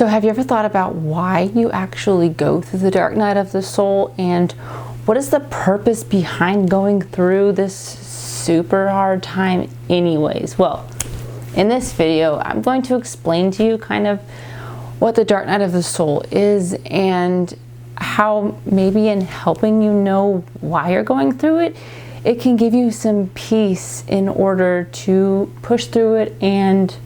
So have you ever thought about why you actually go through the dark night of the soul, and what is the purpose behind going through this super hard time anyways? Well, in this video, I'm going to explain to you kind of what the dark night of the soul is, and how maybe in helping you know why you're going through it, it can give you some peace in order to push through it and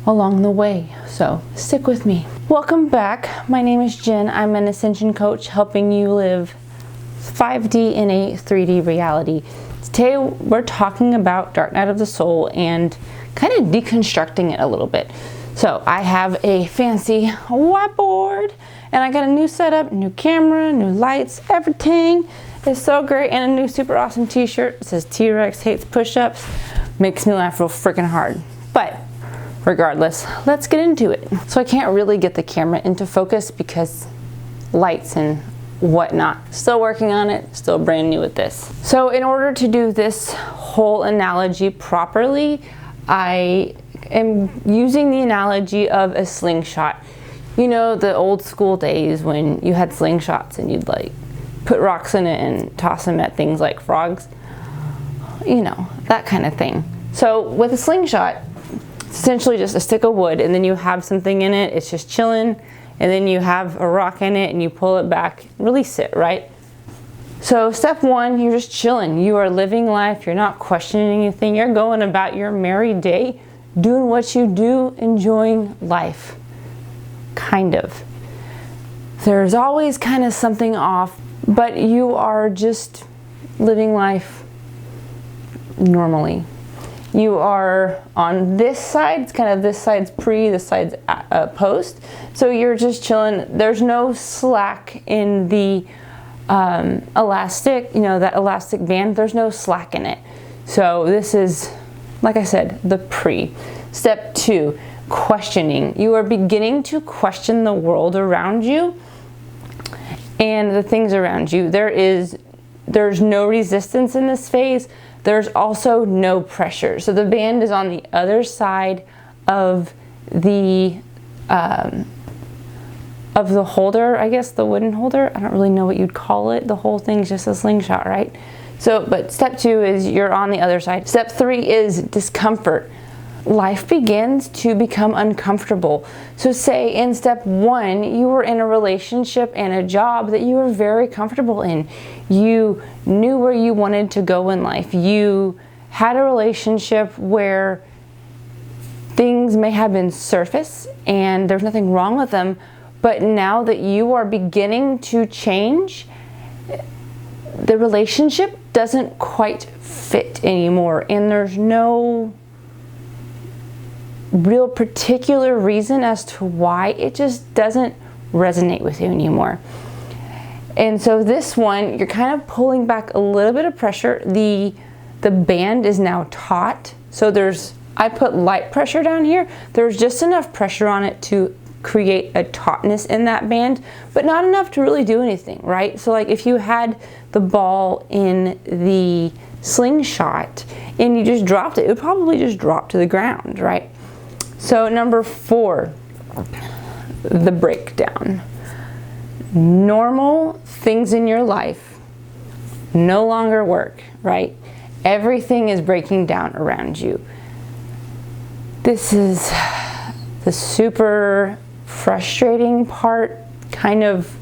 along the way. So stick with me. Welcome back. My name is Jen. I'm an Ascension coach helping you live 5D in a 3D reality. Today we're talking about Dark Night of the Soul and kind of deconstructing it a little bit. So I have a fancy whiteboard and I got a new setup, new camera, new lights, everything is so great, and a new super awesome t-shirt. It says T-Rex hates push-ups. Makes me laugh real freaking hard. But regardless, let's get into it. So I can't really get the camera into focus because lights and whatnot. Still working on it, still brand new at this. So in order to do this whole analogy properly, I am using the analogy of a slingshot. You know, the old school days when you had slingshots and you'd like put rocks in it and toss them at things like frogs. You know, that kind of thing. So with a slingshot, it's essentially just a stick of wood, and then you have something in it, it's just chilling, and then you have a rock in it and you pull it back, release it, right? So step one, you're just chilling. You are living life, you're not questioning anything, you're going about your merry day, doing what you do, enjoying life. Kind of. There's always kind of something off, but you are just living life normally. You are on this side, it's kind of this side's pre, this side's post. So you're just chilling. There's no slack in the elastic, you know, that elastic band, there's no slack in it. So this is, like I said, the pre. Step two, questioning. You are beginning to question the world around you and the things around you. There's no resistance in this phase. There's also no pressure. So the band is on the other side of the holder, I guess, the wooden holder. I don't really know what you'd call it. The whole thing's just a slingshot, right? So, but step two is you're on the other side. Step three is discomfort. Life begins to become uncomfortable. So say in step one, you were in a relationship and a job that you were very comfortable in. You knew where you wanted to go in life. You had a relationship where things may have been surface and there's nothing wrong with them, but now that you are beginning to change, the relationship doesn't quite fit anymore, and there's no real particular reason as to why. It just doesn't resonate with you anymore. And so this one, you're kind of pulling back a little bit of pressure. The band is now taut. So I put light pressure down here. There's just enough pressure on it to create a tautness in that band, but not enough to really do anything, right? So like if you had the ball in the slingshot and you just dropped it, it would probably just drop to the ground, right? So number four, the breakdown. Normal things in your life no longer work, right? Everything is breaking down around you. This is the super frustrating part, kind of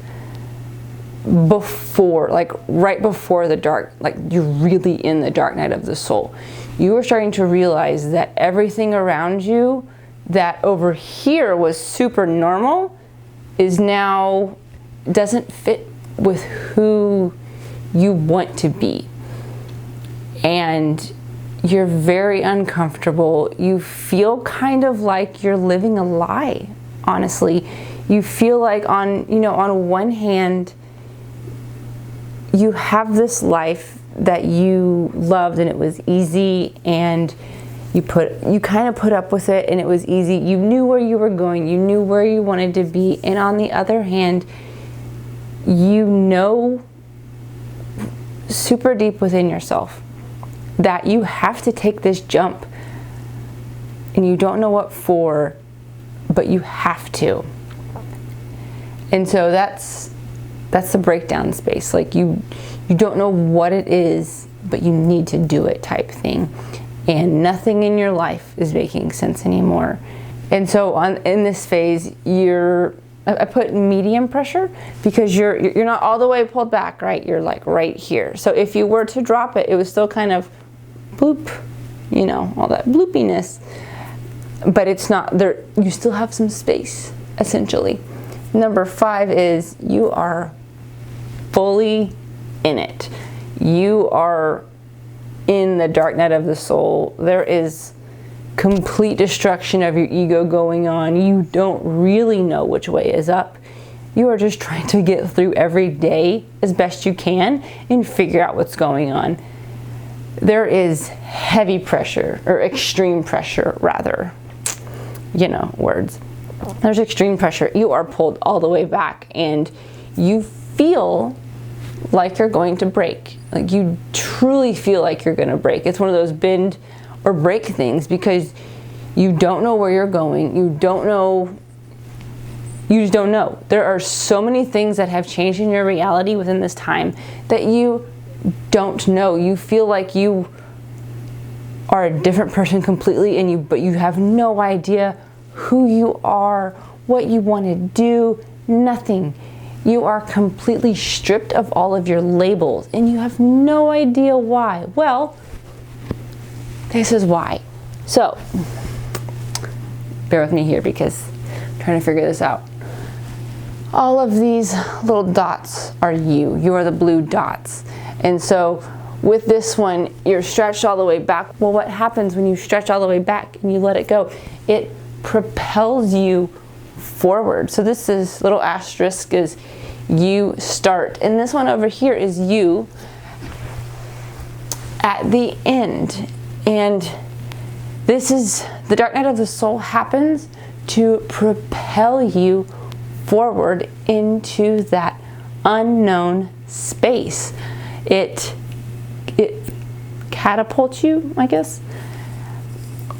before, like right before the dark, like you're really in the dark night of the soul. You are starting to realize that everything around you that over here was super normal is now doesn't fit with who you want to be. And you're very uncomfortable. You feel kind of like you're living a lie, honestly. You feel like on one hand, you have this life that you loved and it was easy, and you kind of put up with it and it was easy. You knew where you were going, you knew where you wanted to be, and on the other hand, you know super deep within yourself that you have to take this jump, and you don't know what for, but you have to. And so that's the breakdown space. Like you don't know what it is, but you need to do it type thing. And nothing in your life is making sense anymore. And so in this phase, I put medium pressure because you're not all the way pulled back, right? You're like right here. So if you were to drop it, it was still kind of bloop, all that bloopiness. But it's not there. You still have some space, essentially. Number 5 is you are fully in it. You are in the dark night of the soul. There is complete destruction of your ego going on. You don't really know which way is up. You are just trying to get through every day as best you can and figure out what's going on. There is heavy pressure, or extreme pressure rather, words. There's extreme pressure. You are pulled all the way back and you feel like you're going to break. Like you truly feel like you're going to break. It's one of those bend or break things because you don't know where you're going. You just don't know. There are so many things that have changed in your reality within this time that you don't know. You feel like you are a different person completely, but you have no idea who you are, what you want to do, nothing. You are completely stripped of all of your labels and you have no idea why. Well, this is why. So, bear with me here because I'm trying to figure this out. All of these little dots are you. You are the blue dots. And so with this one, you're stretched all the way back. Well, what happens when you stretch all the way back and you let it go? It propels you forward. So this is little asterisk is you start. And this one over here is you at the end. And this is the dark night of the soul happens to propel you forward into that unknown space. It catapults you, I guess.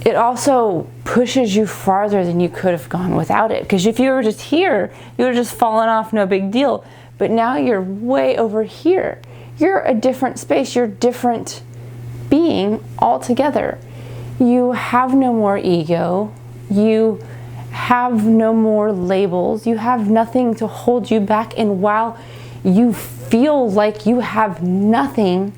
It also pushes you farther than you could have gone without it. Because if you were just here, you would have just fallen off, no big deal. But now you're way over here. You're a different space. You're a different being altogether. You have no more ego. You have no more labels. You have nothing to hold you back. And while you feel like you have nothing,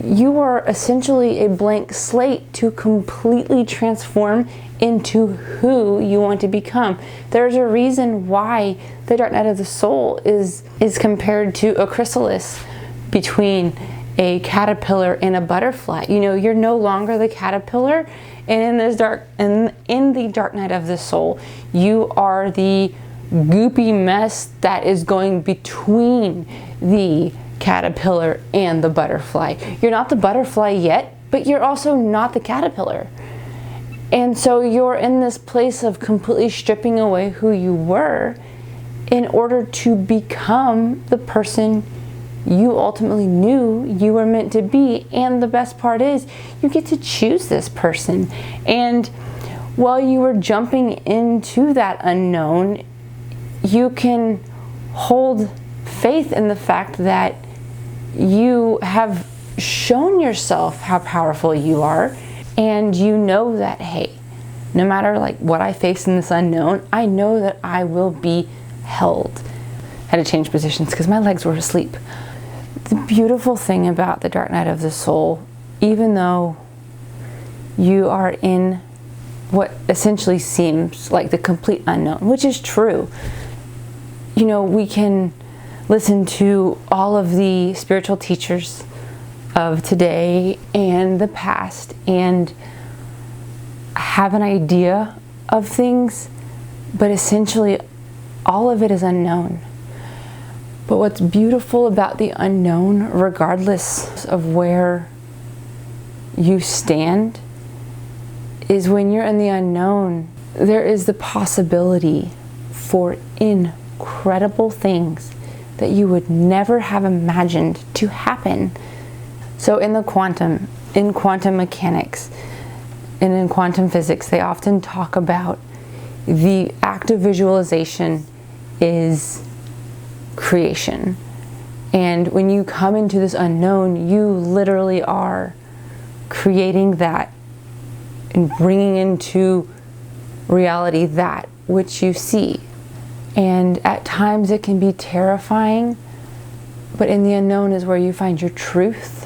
you are essentially a blank slate to completely transform into who you want to become. There's a reason why the dark night of the soul is compared to a chrysalis between a caterpillar and a butterfly. You're no longer the caterpillar, and in the dark night of the soul, you are the goopy mess that is going between the caterpillar and the butterfly. You're not the butterfly yet, but you're also not the caterpillar. And so you're in this place of completely stripping away who you were in order to become the person you ultimately knew you were meant to be. And the best part is you get to choose this person. And while you were jumping into that unknown, you can hold faith in the fact that you have shown yourself how powerful you are, and you know that, hey, no matter what I face in this unknown, I know that I will be held. I had to change positions because my legs were asleep. The beautiful thing about the dark night of the soul, even though you are in what essentially seems like the complete unknown, which is true, we can listen to all of the spiritual teachers of today and the past and have an idea of things, but essentially all of it is unknown. But what's beautiful about the unknown, regardless of where you stand, is when you're in the unknown, there is the possibility for incredible things that you would never have imagined to happen. So in quantum mechanics, and in quantum physics, they often talk about the act of visualization is creation. And when you come into this unknown, you literally are creating that and bringing into reality that which you see. And at times it can be terrifying, but in the unknown is where you find your truth,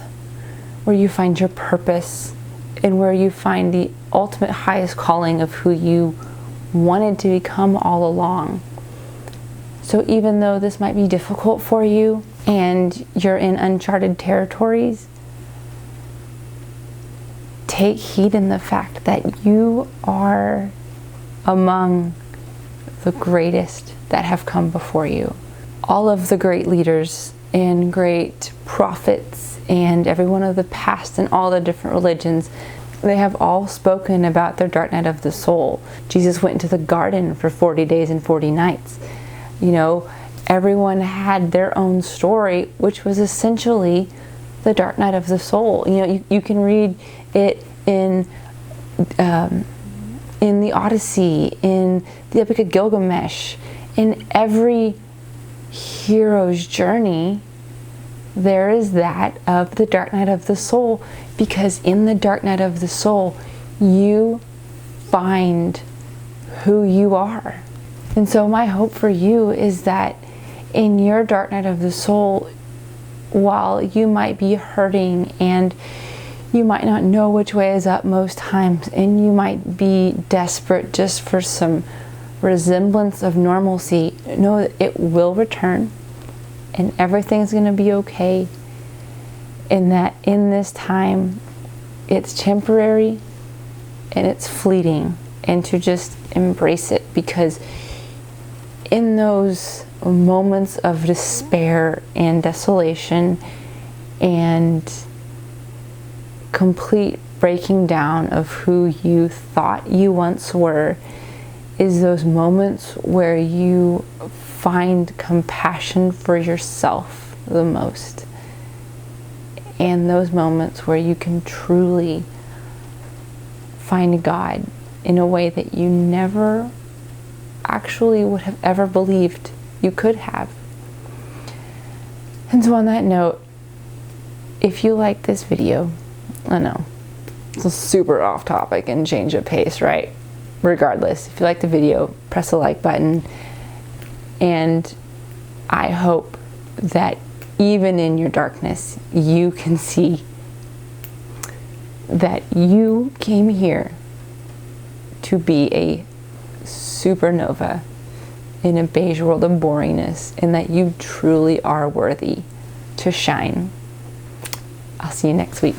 where you find your purpose, and where you find the ultimate highest calling of who you wanted to become all along. So even though this might be difficult for you and you're in uncharted territories, take heed in the fact that you are among the greatest that have come before you. All of the great leaders and great prophets and everyone of the past and all the different religions, they have all spoken about their dark night of the soul. Jesus went into the garden for 40 days and 40 nights. You know, everyone had their own story, which was essentially the dark night of the soul. You know, you can read it in the Odyssey, in the Epic of Gilgamesh. In every hero's journey, there is that of the dark night of the soul, because in the dark night of the soul, you find who you are. And so my hope for you is that in your dark night of the soul, while you might be hurting and you might not know which way is up most times, and you might be desperate just for some resemblance of normalcy, know that it will return and everything's going to be okay, and that in this time it's temporary and it's fleeting, and to just embrace it, because in those moments of despair and desolation and complete breaking down of who you thought you once were, is those moments where you find compassion for yourself the most, and those moments where you can truly find God in a way that you never actually would have ever believed you could have. And so on that note, if you like this video, I know it's a super off topic and change of pace, right? Regardless, if you like the video, press the like button. And I hope that even in your darkness, you can see that you came here to be a supernova in a beige world of boringness, and that you truly are worthy to shine. I'll see you next week.